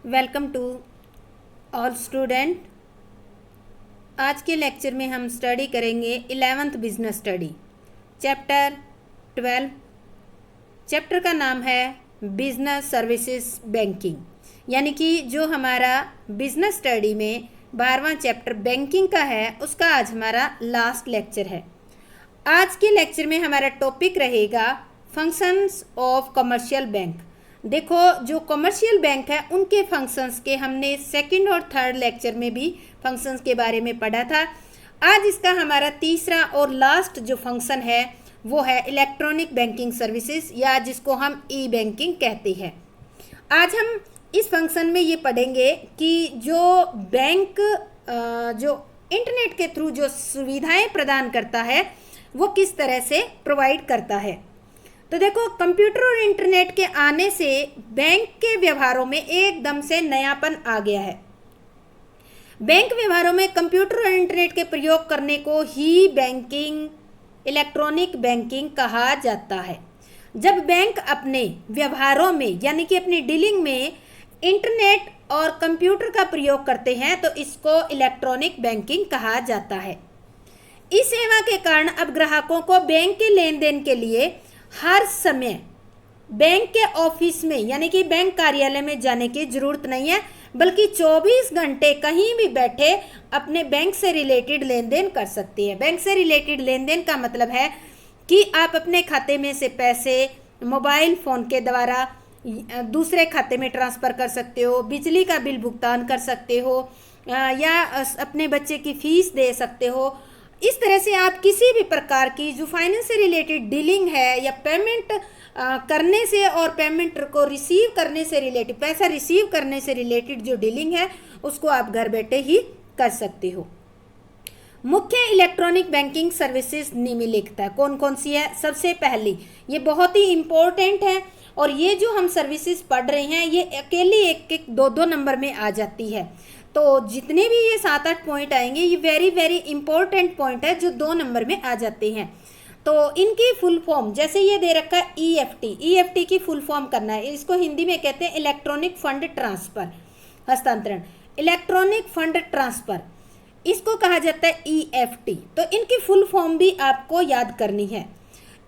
Welcome to all student. आज के lecture में हम स्टडी करेंगे 11th business study chapter 12। Chapter का नाम है बिजनेस सर्विसेज बैंकिंग, यानी कि जो हमारा बिजनेस स्टडी में 12वां चैप्टर बैंकिंग का है उसका आज हमारा लास्ट लेक्चर है। आज के लेक्चर में हमारा टॉपिक रहेगा फंक्शंस ऑफ कमर्शियल बैंक। देखो, जो कमर्शियल बैंक है उनके फंक्शंस के हमने सेकंड और थर्ड लेक्चर में भी फंक्शंस के बारे में पढ़ा था। आज इसका हमारा तीसरा और लास्ट जो फंक्शन है वो है इलेक्ट्रॉनिक बैंकिंग सर्विसेज, या जिसको हम ई बैंकिंग कहते हैं। आज हम इस फंक्शन में ये पढ़ेंगे कि जो बैंक जो इंटरनेट के थ्रू जो सुविधाएं प्रदान करता है वो किस तरह से प्रोवाइड करता है। तो देखो, कंप्यूटर और इंटरनेट के आने से बैंक के व्यवहारों में एकदम से नयापन आ गया है। बैंक व्यवहारों में कंप्यूटर और इंटरनेट के प्रयोग करने को ही बैंकिंग, इलेक्ट्रॉनिक बैंकिंग कहा जाता है। जब बैंक अपने व्यवहारों में यानी कि अपनी डीलिंग में इंटरनेट और कंप्यूटर का प्रयोग करते हैं तो इसको इलेक्ट्रॉनिक बैंकिंग कहा जाता है। इस सेवा के कारण अब ग्राहकों को बैंक के लेन देन के लिए हर समय बैंक के ऑफिस में यानी कि बैंक कार्यालय में जाने की जरूरत नहीं है, बल्कि 24 घंटे कहीं भी बैठे अपने बैंक से रिलेटेड लेन देन कर सकते हैं। बैंक से रिलेटेड लेन देन का मतलब है कि आप अपने खाते में से पैसे मोबाइल फ़ोन के द्वारा दूसरे खाते में ट्रांसफ़र कर सकते हो, बिजली का बिल भुगतान कर सकते हो, या अपने बच्चे की फीस दे सकते हो। इस तरह से आप किसी भी प्रकार की जो फाइनेंस से रिलेटेड डीलिंग है या पेमेंट करने से और पेमेंट को रिसीव करने से रिलेटेड, पैसा रिसीव करने से रिलेटेड जो डीलिंग है उसको आप घर बैठे ही कर सकते हो। मुख्य इलेक्ट्रॉनिक बैंकिंग सर्विसेज निम्नलिखित है। कौन कौन सी है? सबसे पहली, ये बहुत ही इम्पोर्टेंट है और ये जो हम सर्विसेज पढ़ रहे हैं ये अकेली एक दो नंबर में आ जाती है। तो जितने भी ये 7-8 पॉइंट आएंगे ये वेरी वेरी इंपॉर्टेंट पॉइंट है जो 2 नंबर में आ जाते हैं। तो इनकी फुल फॉर्म जैसे ये दे रखा है ईएफटी की फुल फॉर्म करना है। इसको हिंदी में कहते हैं इलेक्ट्रॉनिक फंड ट्रांसफर, हस्तांतरण, इलेक्ट्रॉनिक फंड ट्रांसफर, इसको कहा जाता है ईएफटी। तो इनकी फुल फॉर्म भी आपको याद करनी है।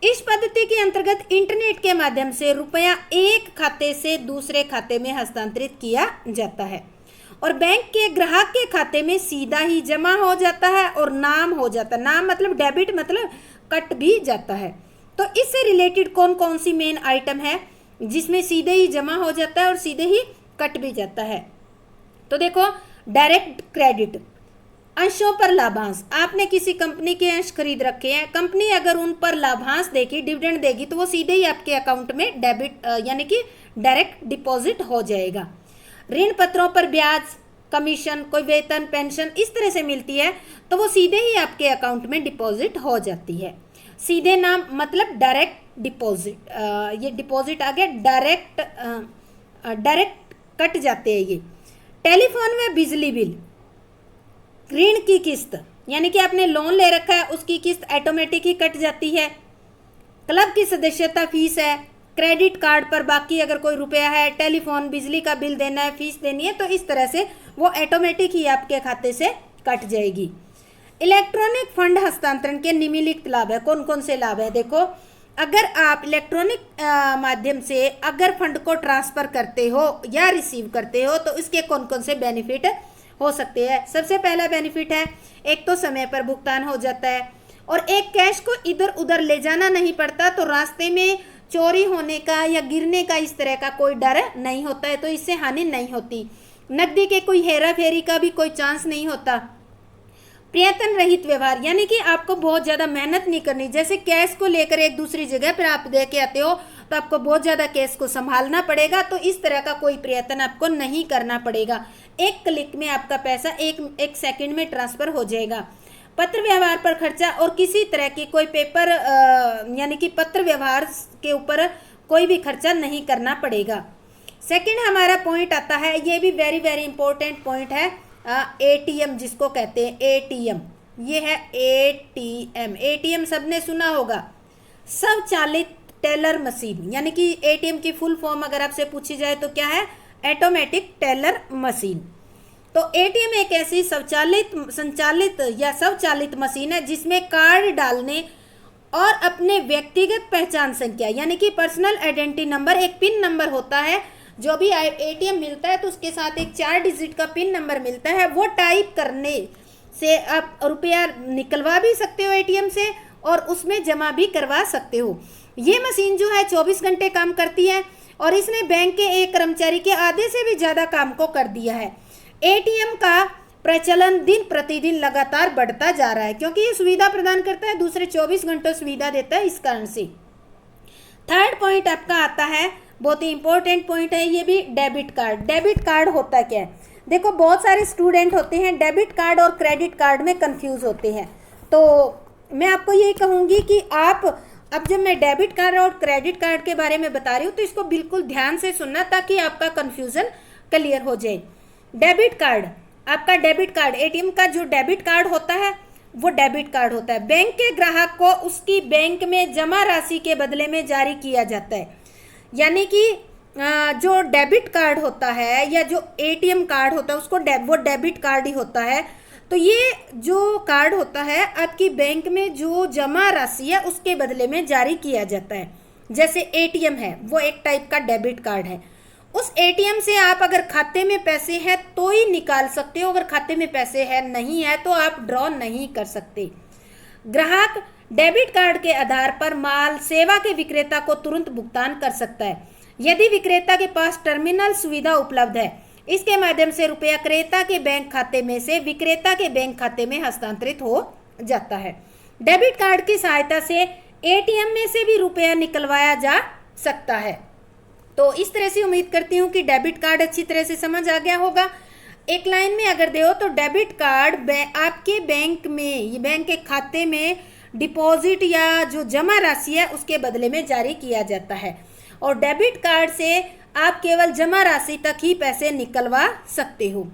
इस पद्धति के अंतर्गत इंटरनेट के माध्यम से रुपया एक खाते से दूसरे खाते में हस्तांतरित किया जाता है और बैंक के ग्राहक के खाते में सीधा ही जमा हो जाता है और नाम हो जाता है। नाम मतलब डेबिट, मतलब कट भी जाता है। तो इससे रिलेटेड कौन कौन सी मेन आइटम है जिसमें सीधे ही जमा हो जाता है और सीधे ही कट भी जाता है? तो देखो, डायरेक्ट क्रेडिट, अंशों पर लाभांश। आपने किसी कंपनी के अंश खरीद रखे हैं, कंपनी अगर उन पर लाभांश देगी, डिविडेंड देगी, तो वो सीधे ही आपके अकाउंट में डेबिट यानी कि डायरेक्ट डिपॉजिट हो जाएगा। ऋण पत्रों पर ब्याज, कमीशन, कोई वेतन, पेंशन इस तरह से मिलती है तो वो सीधे ही आपके अकाउंट में डिपॉजिट हो जाती है। सीधे नाम मतलब डायरेक्ट डिपॉजिट, ये डिपॉजिट आ गया, डायरेक्ट कट जाते हैं ये। टेलीफोन में बिजली बिल, ऋण की किस्त यानी कि आपने लोन ले रखा है उसकी किस्त ऑटोमेटिक ही कट जाती है। क्लब की सदस्यता फीस है, क्रेडिट कार्ड पर बाकी अगर कोई रुपया है, टेलीफोन, बिजली का बिल देना है, फीस देनी है, तो इस तरह से वो ऑटोमेटिक ही आपके खाते से कट जाएगी। इलेक्ट्रॉनिक फंड हस्तांतरण के निम्नलिखित लाभ है। कौन कौन से लाभ है? देखो, अगर आप इलेक्ट्रॉनिक माध्यम से अगर फंड को ट्रांसफ़र करते हो या रिसीव करते हो तो इसके कौन कौन से बेनिफिट हो सकते हैं? सबसे पहला बेनिफिट है, एक तो समय पर भुगतान हो जाता है और एक कैश को इधर उधर ले जाना नहीं पड़ता, तो रास्ते में चोरी होने का या गिरने का इस तरह का कोई डर नहीं होता है, तो इससे हानि नहीं होती। नकदी के कोई हेरा फेरी का भी कोई चांस नहीं होता। प्रयत्न रहित व्यवहार यानी कि आपको बहुत ज़्यादा मेहनत नहीं करनी। जैसे कैश को लेकर एक दूसरी जगह पर आप दे के आते हो तो आपको बहुत ज़्यादा कैश को संभालना पड़ेगा, तो इस तरह का कोई प्रयत्न आपको नहीं करना पड़ेगा। एक क्लिक में आपका पैसा एक सेकंड में ट्रांसफ़र हो जाएगा। पत्र व्यवहार पर खर्चा और किसी तरह की कोई पेपर यानी कि पत्र व्यवहार के ऊपर कोई भी खर्चा नहीं करना पड़ेगा। सेकंड हमारा पॉइंट आता है, ये भी वेरी वेरी इंपॉर्टेंट पॉइंट है, एटीएम जिसको कहते हैं एटीएम। ये है एटीएम। एटीएम सबने सुना होगा, स्वचालित टेलर मशीन, यानी कि एटीएम की फुल फॉर्म अगर आपसे पूछी जाए तो क्या है? Automatic teller machine. तो एटीएम एक ऐसी संचालित या स्वचालित मशीन है जिसमें कार्ड डालने और अपने व्यक्तिगत पहचान संख्या यानी कि पर्सनल आइडेंटिटी नंबर, एक पिन नंबर होता है। जो भी एटीएम मिलता है तो उसके साथ एक 4 डिजिट का पिन नंबर मिलता है। वो टाइप करने से आप रुपया निकलवा भी सकते हो एटीएम से और उसमें जमा भी करवा सकते हो। ये मशीन जो है 24 घंटे काम करती है और इसने बैंक के एक कर्मचारी के आधे से भी ज़्यादा काम को कर दिया है। एटीएम का प्रचलन दिन प्रतिदिन लगातार बढ़ता जा रहा है क्योंकि ये सुविधा प्रदान करता है, दूसरे 24 घंटों सुविधा देता है, इस कारण से। थर्ड पॉइंट आपका आता है, बहुत ही इंपॉर्टेंट पॉइंट है ये भी, डेबिट कार्ड। डेबिट कार्ड होता क्या है? देखो बहुत सारे स्टूडेंट होते हैं डेबिट कार्ड और क्रेडिट कार्ड में कंफ्यूज होते हैं। तो मैं आपको यही कहूँगी कि आप अब जब मैं डेबिट कार्ड और क्रेडिट कार्ड के बारे में बता रही हूँ तो इसको बिल्कुल ध्यान से सुनना ताकि आपका कन्फ्यूज़न क्लियर हो जाए। डेबिट कार्ड, आपका डेबिट कार्ड, एटीएम का जो डेबिट कार्ड होता है वो डेबिट कार्ड होता है, बैंक के ग्राहक को उसकी बैंक में जमा राशि के बदले में जारी किया जाता है। यानी कि जो डेबिट कार्ड होता है या जो एटीएम कार्ड होता है उसको वो डेबिट कार्ड ही होता है। तो ये जो कार्ड होता है आपकी बैंक में जो जमा राशि है उसके बदले में जारी किया जाता है। जैसे एटीएम है वो एक टाइप का डेबिट कार्ड है। उस एटीएम से आप अगर खाते में पैसे हैं तो ही निकाल सकते हो, अगर खाते में पैसे है नहीं है तो आप ड्रॉ नहीं कर सकते। ग्राहक डेबिट कार्ड के आधार पर माल सेवा के विक्रेता को तुरंत भुगतान कर सकता है यदि विक्रेता के पास टर्मिनल सुविधा उपलब्ध है। इसके माध्यम से रुपया क्रेता के बैंक खाते में से विक्रेता के बैंक खाते में हस्तांतरित हो जाता है। डेबिट कार्ड की सहायता से एटीएम में से भी रुपया निकलवाया जा सकता है। तो इस तरह से उम्मीद करती हूँ कि डेबिट कार्ड अच्छी तरह से समझ आ गया होगा। एक लाइन में अगर दे तो डेबिट कार्ड आपके बैंक में, बैंक के खाते में डिपॉजिट या जो जमा राशि है उसके बदले में जारी किया जाता है और डेबिट कार्ड से आप केवल जमा राशि तक ही पैसे निकलवा सकते हो।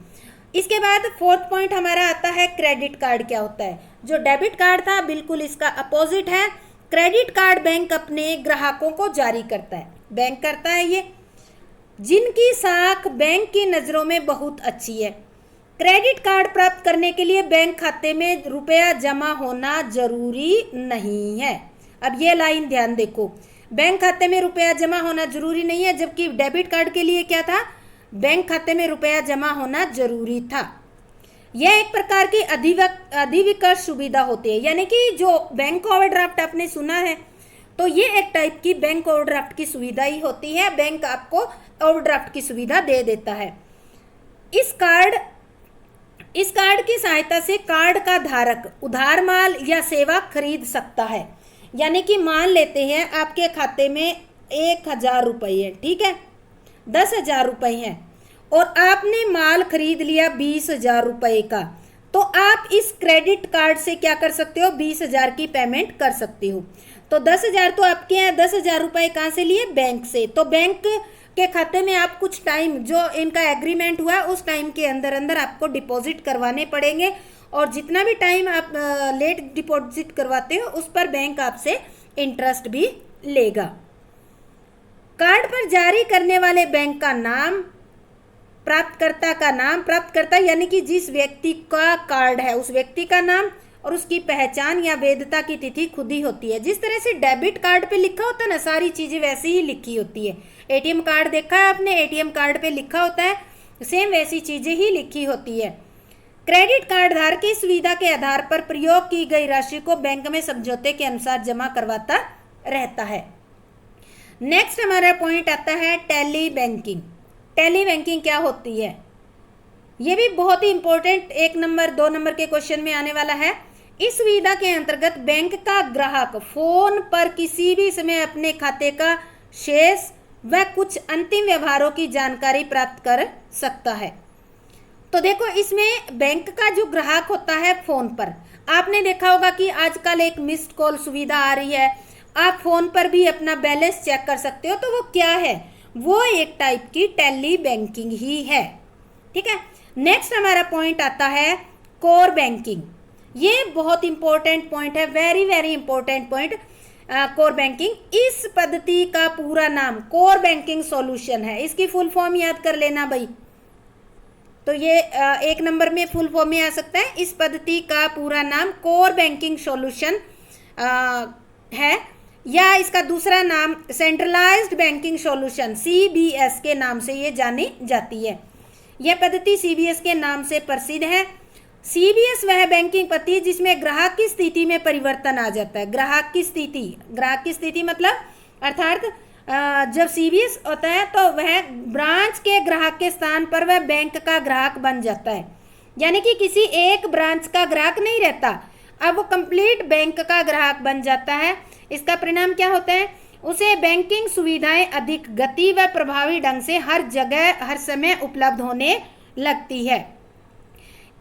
इसके बाद फोर्थ पॉइंट हमारा आता है क्रेडिट कार्ड क्या होता है। जो डेबिट कार्ड था बिल्कुल इसका अपोजिट है। क्रेडिट कार्ड बैंक अपने ग्राहकों को जारी करता है, बैंक करता है ये, जिनकी साख बैंक की नज़रों में बहुत अच्छी है। क्रेडिट कार्ड प्राप्त करने के लिए बैंक खाते में रुपया जमा होना जरूरी नहीं है। अब ये लाइन ध्यान देखो, बैंक खाते में रुपया जमा होना जरूरी नहीं है, जबकि डेबिट कार्ड के लिए क्या था, बैंक खाते में रुपया जमा होना जरूरी था। यह एक प्रकार की अधिविकर्ष सुविधा होती है, यानी कि जो बैंक ओवरड्राफ्ट आपने सुना है तो ये एक टाइप की बैंक ओवरड्राफ्ट की सुविधा ही होती है। बैंक आपको ओवरड्राफ्ट की सुविधा दे देता है। इस कार्ड की सहायता से कार्ड का धारक उधार माल या सेवा खरीद सकता है। यानी कि मान लेते हैं आपके खाते में 1000 रुपये है, ठीक है, 10,000 रुपये हैं और आपने माल खरीद लिया 20,000 रुपये का, तो आप इस क्रेडिट कार्ड से क्या कर सकते हो, 20,000 की पेमेंट कर सकते हो। तो 10,000 तो आपके हैं, 10,000 रुपये कहाँ से लिए, बैंक से। तो बैंक के खाते में आप कुछ टाइम जो इनका एग्रीमेंट हुआ उस टाइम के अंदर अंदर आपको डिपॉजिट करवाने पड़ेंगे और जितना भी टाइम आप लेट डिपॉजिट करवाते हो उस पर बैंक आपसे इंटरेस्ट भी लेगा। कार्ड पर जारी करने वाले बैंक का नाम, प्राप्तकर्ता का नाम, प्राप्तकर्ता यानी कि जिस व्यक्ति का कार्ड है उस व्यक्ति का नाम और उसकी पहचान या वैधता की तिथि खुद ही होती है। जिस तरह से डेबिट कार्ड पे लिखा होता है ना, सारी चीज़ें वैसे ही लिखी होती है। एटीएम कार्ड देखा है आपने, एटीएम कार्ड पे लिखा होता है, सेम वैसी चीज़ें ही लिखी होती है। क्रेडिट कार्ड धारक की सुविधा के आधार पर प्रयोग की गई राशि को बैंक में समझौते के अनुसार जमा करवाता रहता है। नेक्स्ट हमारा पॉइंट आता है टेली बैंकिंग। टेली बैंकिंग क्या होती है, ये भी बहुत ही इंपॉर्टेंट 1 नंबर 2 नंबर के क्वेश्चन में आने वाला है। इस सुविधा के अंतर्गत बैंक का ग्राहक फोन पर किसी भी समय अपने खाते का शेष व कुछ अंतिम व्यवहारों की जानकारी प्राप्त कर सकता है। तो देखो इसमें बैंक का जो ग्राहक होता है फोन पर, आपने देखा होगा कि आजकल एक मिस्ड कॉल सुविधा आ रही है, आप फोन पर भी अपना बैलेंस चेक कर सकते हो। तो वो क्या है, वो एक टाइप की टेली बैंकिंग ही है, ठीक है। नेक्स्ट हमारा पॉइंट आता है कोर बैंकिंग। ये बहुत इंपॉर्टेंट पॉइंट है, very very important point. Core banking. इस पद्धति का पूरा नाम कोर बैंकिंग सॉल्यूशन है। इसकी फुल फॉर्म याद कर लेना भाई। तो ये 1 नंबर में फुल फॉर्म में आ सकता है। इस पद्धति का पूरा नाम कोर बैंकिंग सॉल्यूशन है, या इसका दूसरा नाम सेंट्रलाइज्ड बैंकिंग सॉल्यूशन CBS के नाम से ये जानी जाती है। यह पद्धति CBS के नाम से प्रसिद्ध है। CBS वह बैंकिंग पद्धति जिसमें ग्राहक की स्थिति में परिवर्तन आ जाता है। ग्राहक की स्थिति मतलब अर्थात जब CBS होता है तो वह ब्रांच के ग्राहक के स्थान पर वह बैंक का ग्राहक बन जाता है, यानी कि किसी एक ब्रांच का ग्राहक नहीं रहता, अब वो कंप्लीट बैंक का ग्राहक बन जाता है। इसका परिणाम क्या होता है? उसे बैंकिंग सुविधाएं अधिक गति व प्रभावी ढंग से हर जगह हर समय उपलब्ध होने लगती है।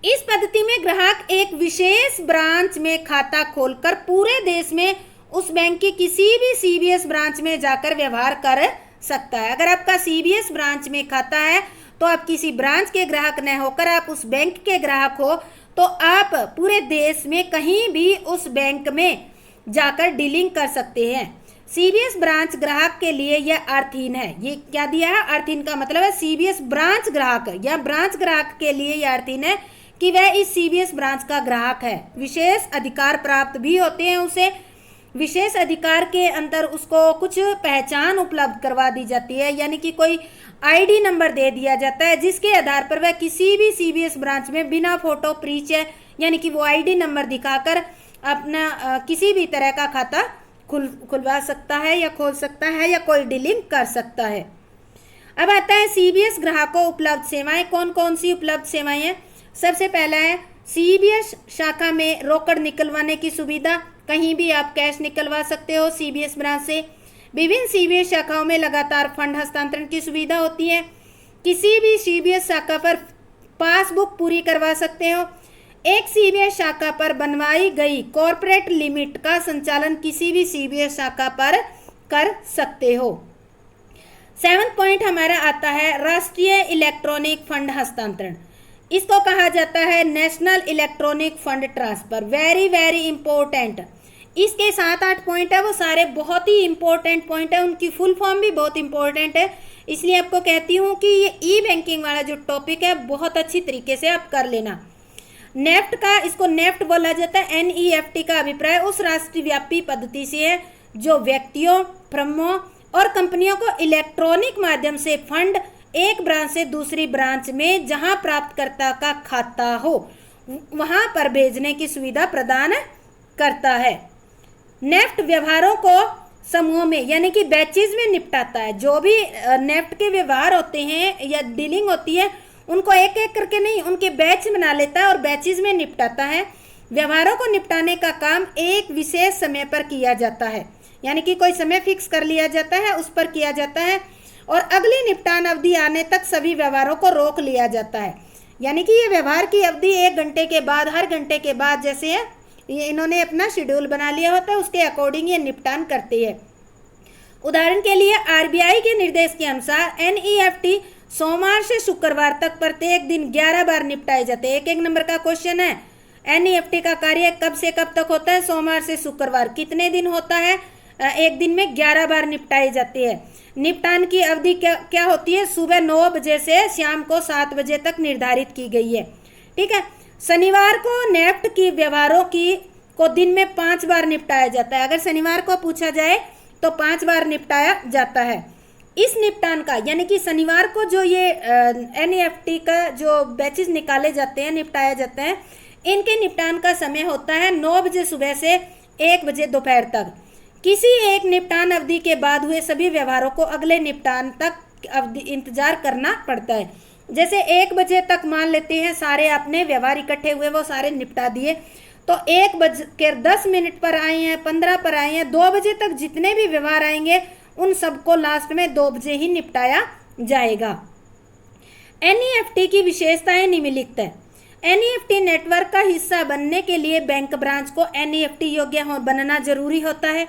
इस पद्धति में ग्राहक एक विशेष ब्रांच में खाता खोलकर पूरे देश में उस बैंक की किसी भी CBS ब्रांच में जाकर व्यवहार कर सकता है। अगर आपका CBS ब्रांच में खाता है तो आप किसी ब्रांच के ग्राहक न होकर आप उस बैंक के ग्राहक हो, तो आप पूरे देश में कहीं भी उस बैंक में जाकर डीलिंग कर सकते हैं। CBS ब्रांच ग्राहक के लिए यह अर्थहीन है। ये क्या दिया है? अर्थहीन का मतलब है CBS ब्रांच ग्राहक या ब्रांच ग्राहक के लिए यह अर्थहीन है कि वह इस CBS ब्रांच का ग्राहक है। विशेष अधिकार प्राप्त भी होते हैं उसे। विशेष अधिकार के अंदर उसको कुछ पहचान उपलब्ध करवा दी जाती है, यानी कि कोई ID नंबर दे दिया जाता है जिसके आधार पर वह किसी भी CBS ब्रांच में बिना फोटो परिचय यानी कि वो ID नंबर दिखाकर अपना किसी भी तरह का खाता खुलवा सकता है या खोल सकता है या कोई डीलिंग कर सकता है। अब आता है CBS ग्राहकों उपलब्ध सेवाएं। कौन कौन सी उपलब्ध सेवाएं हैं? सबसे पहला है CBS शाखा में रोकड़ निकलवाने की सुविधा। कहीं भी आप कैश निकलवा सकते हो CBS ब्रांच से। विभिन्न CBS शाखाओं में लगातार फंड हस्तांतरण की सुविधा होती है। किसी भी CBS शाखा पर पासबुक पूरी करवा सकते हो। एक CBS शाखा पर बनवाई गई कॉर्पोरेट लिमिट का संचालन किसी भी CBS शाखा पर कर सकते हो। 7वां पॉइंट हमारा आता है राष्ट्रीय इलेक्ट्रॉनिक फंड हस्तांतरण। इसको कहा जाता है national electronic fund transfer. Very very important. इसके 7-8 पॉइंट है वो सारे बहुत ही इंपॉर्टेंट पॉइंट है, उनकी फुल फॉर्म भी बहुत इंपॉर्टेंट है। इसलिए आपको कहती हूँ कि ये ई-बैंकिंग वाला जो टॉपिक है बहुत अच्छी तरीके से आप कर लेना। नेफ्ट का, इसको नेफ्ट बोला जाता है। NEFT का अभिप्राय उस राष्ट्रव्यापी पद्धति से है जो व्यक्तियों, फर्मों और कंपनियों को इलेक्ट्रॉनिक माध्यम से फंड एक ब्रांच से दूसरी ब्रांच में जहां प्राप्तकर्ता का खाता हो वहां पर भेजने की सुविधा प्रदान करता है। नेफ्ट व्यवहारों को समूहों में यानी कि बैचेज में निपटाता है। जो भी नेफ्ट के व्यवहार होते हैं या डीलिंग होती है उनको एक एक करके नहीं, उनके बैच बना लेता है और बैचेज में निपटाता है। व्यवहारों को निपटाने का काम एक विशेष समय पर किया जाता है, यानी कि कोई समय फिक्स कर लिया जाता है, उस पर किया जाता है और अगली निपटान अवधि आने तक सभी व्यवहारों को रोक लिया जाता है। यानी कि ये व्यवहार की अवधि 1 घंटे के बाद, हर घंटे के बाद जैसे है ये इन्होंने अपना शेड्यूल बना लिया होता है, उसके अकॉर्डिंग ये निपटान करती है। उदाहरण के लिए RBI के निर्देश के अनुसार NEFT सोमवार से शुक्रवार तक प्रत्येक दिन 11 बार निपटाए जाते हैं। 1-1 नंबर का क्वेश्चन है। NEFT का कार्य कब से कब तक होता है? सोमवार से शुक्रवार। कितने दिन होता है? एक दिन में 11 बार निपटाई जाती है। निपटान की अवधि क्या होती है? सुबह 9 बजे से शाम को 7 बजे तक निर्धारित की गई है। ठीक है। शनिवार को नेफ्ट की व्यवहारों को दिन में 5 बार निपटाया जाता है। अगर शनिवार को पूछा जाए तो 5 बार निपटाया जाता है। इस निपटान का यानी कि शनिवार को जो ये NEFT का जो बैचेस निकाले जाते हैं, निपटाया जाता है, इनके निपटान का समय होता है 9 बजे सुबह से 1 बजे दोपहर तक। किसी एक निपटान अवधि के बाद हुए सभी व्यवहारों को अगले निपटान तक अवधि इंतजार करना पड़ता है। जैसे 1 बजे तक मान लेते हैं सारे आपने व्यवहार इकट्ठे हुए, वो सारे निपटा दिए, तो 1:10 पर आए हैं, 15 पर आए हैं, 2 बजे तक जितने भी व्यवहार आएंगे उन सबको लास्ट में 2 बजे ही निपटाया जाएगा। NEFT की विशेषताएं निम्नलिखित है। NEFT नेटवर्क का हिस्सा बनने के लिए बैंक ब्रांच को NEFT योग्य बनना जरूरी होता है।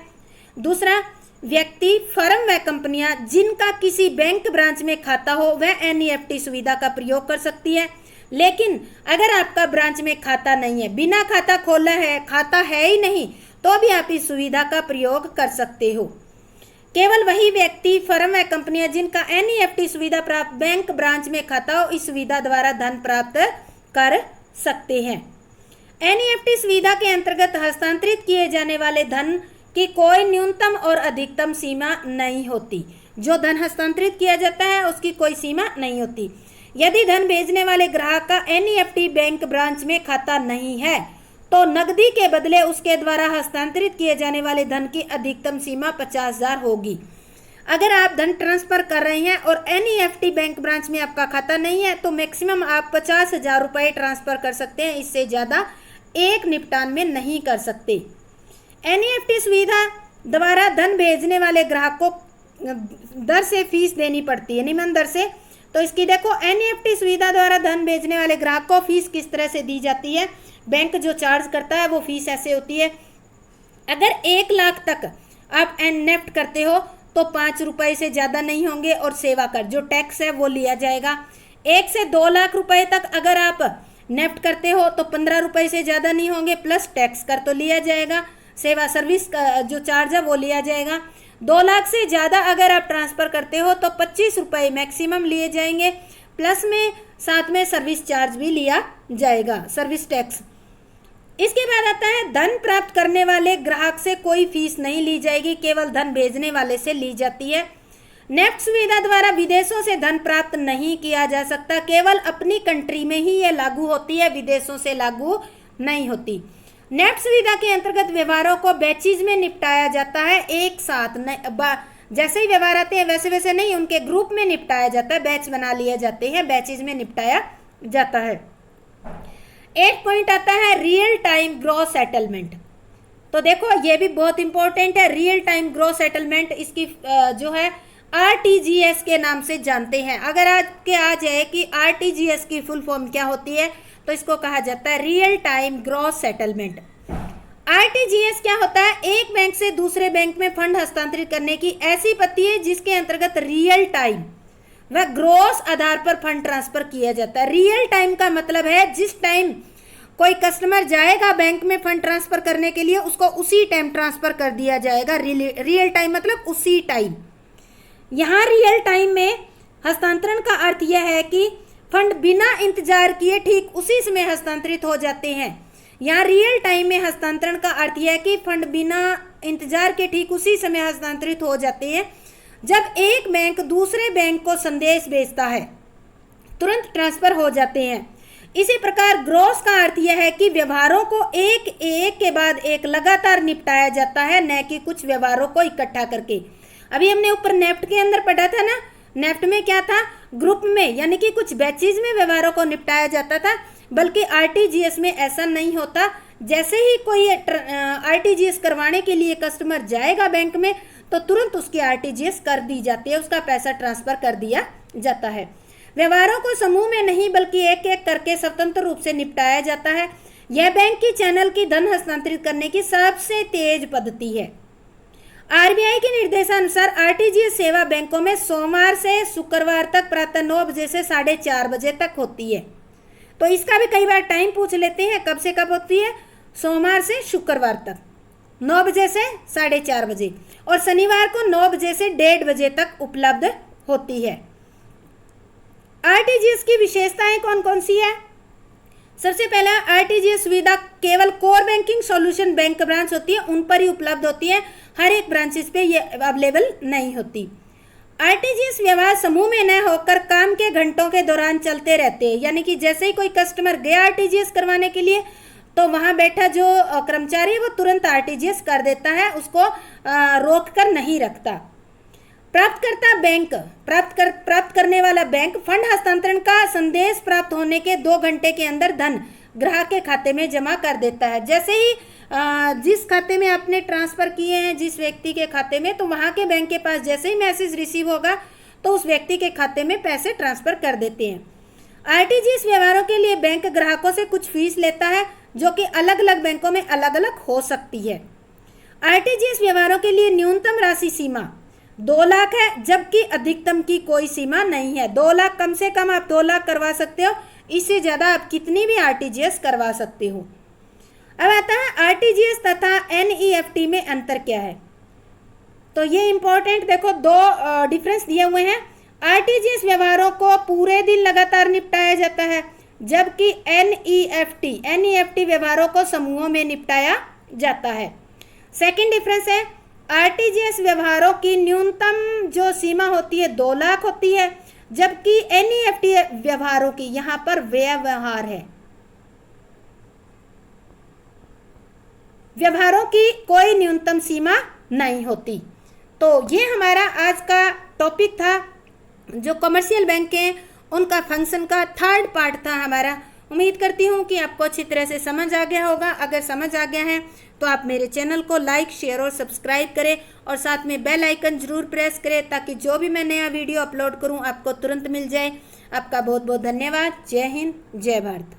दूसरा, व्यक्ति, फर्म व कंपनियां जिनका किसी बैंक ब्रांच में खाता हो वह NEFT सुविधा का प्रयोग कर सकती है। लेकिन अगर आपका ब्रांच में खाता नहीं है, बिना खाता खोला है, खाता है ही नहीं, तो भी आप इस सुविधा का प्रयोग कर सकते हो। केवल वही व्यक्ति, फर्म या कंपनियां जिनका एनईएफटी सुविधा प्राप्त बैंक ब्रांच में खाता हो इस सुविधा द्वारा धन प्राप्त कर सकते हैं। एनईएफटी सुविधा के अंतर्गत हस्तांतरित किए जाने वाले धन की कोई न्यूनतम और अधिकतम सीमा नहीं होती। जो धन हस्तांतरित किया जाता है उसकी कोई सीमा नहीं होती। यदि धन भेजने वाले ग्राहक का एनईएफटी बैंक ब्रांच में खाता नहीं है तो नकदी के बदले उसके द्वारा हस्तांतरित किए जाने वाले धन की अधिकतम सीमा 50,000 होगी। अगर आप धन ट्रांसफर कर रहे हैं और एनईएफटी बैंक ब्रांच में आपका खाता नहीं है तो मैक्सिमम आप 50,000 रुपये ट्रांसफर कर सकते हैं, इससे ज़्यादा एक निपटान में नहीं कर सकते। एनईएफटी सुविधा द्वारा धन भेजने वाले ग्राहक को दर से फीस देनी पड़ती है, निम्न दर से। तो इसकी देखो, एनईएफटी सुविधा द्वारा धन भेजने वाले ग्राहक को फीस किस तरह से दी जाती है। बैंक जो चार्ज करता है वो फीस ऐसे होती है। अगर 1 लाख तक आप नेफ्ट करते हो तो 5 रुपये से ज़्यादा नहीं होंगे और सेवा कर जो टैक्स है वो लिया जाएगा। 1 से 2 लाख रुपए तक अगर आप नेफ्ट करते हो तो 15 रुपये से ज़्यादा नहीं होंगे, प्लस टैक्स कर तो लिया जाएगा, सेवा सर्विस का जो चार्ज है वो लिया जाएगा। 2 लाख से ज़्यादा अगर आप ट्रांसफ़र करते हो तो 25 रुपये मैक्सिमम लिए जाएंगे, प्लस में साथ में सर्विस चार्ज भी लिया जाएगा, सर्विस टैक्स। इसके बाद आता है धन प्राप्त करने वाले ग्राहक से कोई फीस नहीं ली जाएगी, केवल धन भेजने वाले से ली जाती है। नेफ्ट सुविधा द्वारा विदेशों से धन प्राप्त नहीं किया जा सकता, केवल अपनी कंट्री में ही यह लागू होती है, विदेशों से लागू नहीं होती। नेफ्ट सुविधा के अंतर्गत व्यवहारों को बैचेज में निपटाया जाता है, एक साथ जैसे ही व्यवहार आते हैं वैसे वैसे नहीं, उनके ग्रुप में निपटाया जाता है, बैच बना लिए जाते हैं, बैचेज में निपटाया जाता है। एक पॉइंट आता है रियल टाइम ग्रॉस सेटलमेंट। तो देखो ये भी बहुत इंपॉर्टेंट है, रियल टाइम ग्रॉस सेटलमेंट। इसकी जो है आरटीजीएस के नाम से जानते हैं। अगर आ जाए कि आरटीजीएस की फुल फॉर्म क्या होती है तो इसको कहा जाता है real time gross settlement. RTGS क्या होता है? एक बैंक से दूसरे बैंक में फंड हस्तांतरित करने की ऐसी पद्धति है जिसके अंतर्गत रियल टाइम व ग्रॉस आधार पर फंड ट्रांसफर किया जाता है। रियल टाइम का मतलब है जिस टाइम कोई कस्टमर जाएगा बैंक में फंड ट्रांसफर करने के लिए उसको उसी टाइम ट्रांसफर कर दिया जाएगा। रियल टाइम मतलब उसी टाइम। यहाँ रियल टाइम में हस्तांतरण का अर्थ यह है कि फंड बिना इंतजार किए ठीक उसी समय हस्तांतरित हो जाते हैं। यहाँ रियल टाइम में हस्तांतरण का अर्थ यह है कि फंड बिना इंतजार के ठीक उसी समय हस्तांतरित हो जाते हैं। जब एक बैंक दूसरे बैंक को संदेश भेजता है तुरंत ट्रांसफर हो जाते हैं। इसी प्रकार ग्रॉस का अर्थ यह है कि व्यवहारों को एक के बाद एक लगातार निपटाया जाता है, न कि कुछ व्यवहारों को इकट्ठा करके। अभी हमने ऊपर नेफ्ट के अंदर पढ़ा था ना, नेफ्ट में क्या था? ग्रुप में यानी कि कुछ बैचेज में व्यवहारों को निपटाया जाता था, बल्कि आरटीजीएस में ऐसा नहीं होता। जैसे ही कोई आरटीजीएस करवाने के लिए कस्टमर जाएगा बैंक में तो तुरंत उसकी आरटीजीएस कर दी जाती है, उसका पैसा ट्रांसफर कर दिया जाता है। व्यवहारों को समूह में नहीं बल्कि एक एक करके स्वतंत्र रूप से निपटाया जाता है। यह बैंक की चैनल की धन हस्तांतरित करने की सबसे तेज पद्धति है। आरबीआई के निर्देशानुसार आरटीजीएस सेवा बैंकों में सोमवार से शुक्रवार तक प्रातः 9 बजे से 4:30 बजे तक होती है। तो इसका भी कई बार टाइम पूछ लेते हैं, कब से कब होती है? सोमवार से शुक्रवार तक 9 बजे से 4:30 बजे, और शनिवार को 9 बजे से 1:30 बजे तक उपलब्ध होती है। आरटीजीएस की विशेषताएं कौन कौन सी है? सबसे पहला, आरटीजीएस सुविधा केवल core banking solution bank branch होती है, उन पर ही उपलब्ध होती है, हर एक ब्रांचेस पे ये अवेलेबल नहीं होती। आरटीजीएस व्यवहार समूह में न होकर काम के घंटों के दौरान चलते रहते हैं, यानी कि जैसे ही कोई कस्टमर गया आरटीजीएस करवाने के लिए तो वहाँ बैठा जो कर्मचारी है वो तुरंत आरटीजीएस कर देता है, उसको रोक कर नहीं रखता। प्राप्तकर्ता बैंक प्राप्त करने वाला बैंक फंड हस्तांतरण का संदेश प्राप्त होने के 2 घंटे के अंदर धन ग्राहक के खाते में जमा कर देता है। जैसे ही जिस खाते में आपने ट्रांसफर किए हैं जिस व्यक्ति के खाते में, तो वहाँ के बैंक के पास जैसे ही मैसेज रिसीव होगा तो उस व्यक्ति के खाते में पैसे ट्रांसफर कर देते हैं। आरटीजीएस व्यवहारों के लिए बैंक ग्राहकों से कुछ फीस लेता है जो कि अलग अलग बैंकों में अलग अलग हो सकती है। आरटीजीएस व्यवहारों के लिए न्यूनतम राशि सीमा 2 लाख है, जबकि अधिकतम की कोई सीमा नहीं है। 2 लाख कम से कम आप 2 लाख करवा सकते हो, इससे ज़्यादा आप कितनी भी आरटीजीएस करवा सकते हो। अब आता है आरटीजीएस तथा एनईएफटी में अंतर क्या है। तो ये इंपॉर्टेंट देखो, दो डिफरेंस दिए हुए हैं। आरटीजीएस व्यवहारों को पूरे दिन लगातार निपटाया जाता है, जबकि एनईएफटी व्यवहारों को समूहों में निपटाया जाता है। सेकंड डिफरेंस है, आरटीजीएस व्यवहारों की न्यूनतम जो सीमा होती है 2 लाख होती है, जबकि एनईएफटी व्यवहारों की यहाँ पर व्यवहार है, व्यवहारों की कोई न्यूनतम सीमा नहीं होती। तो ये हमारा आज का टॉपिक था, जो कमर्शियल बैंक है उनका फंक्शन का थर्ड पार्ट था हमारा। उम्मीद करती हूँ कि आपको अच्छी तरह से समझ आ गया होगा। अगर समझ आ गया है तो आप मेरे चैनल को लाइक, शेयर और सब्सक्राइब करें और साथ में बेल आइकन जरूर प्रेस करें, ताकि जो भी मैं नया वीडियो अपलोड करूँ आपको तुरंत मिल जाए। आपका बहुत बहुत धन्यवाद। जय हिंद, जय भारत।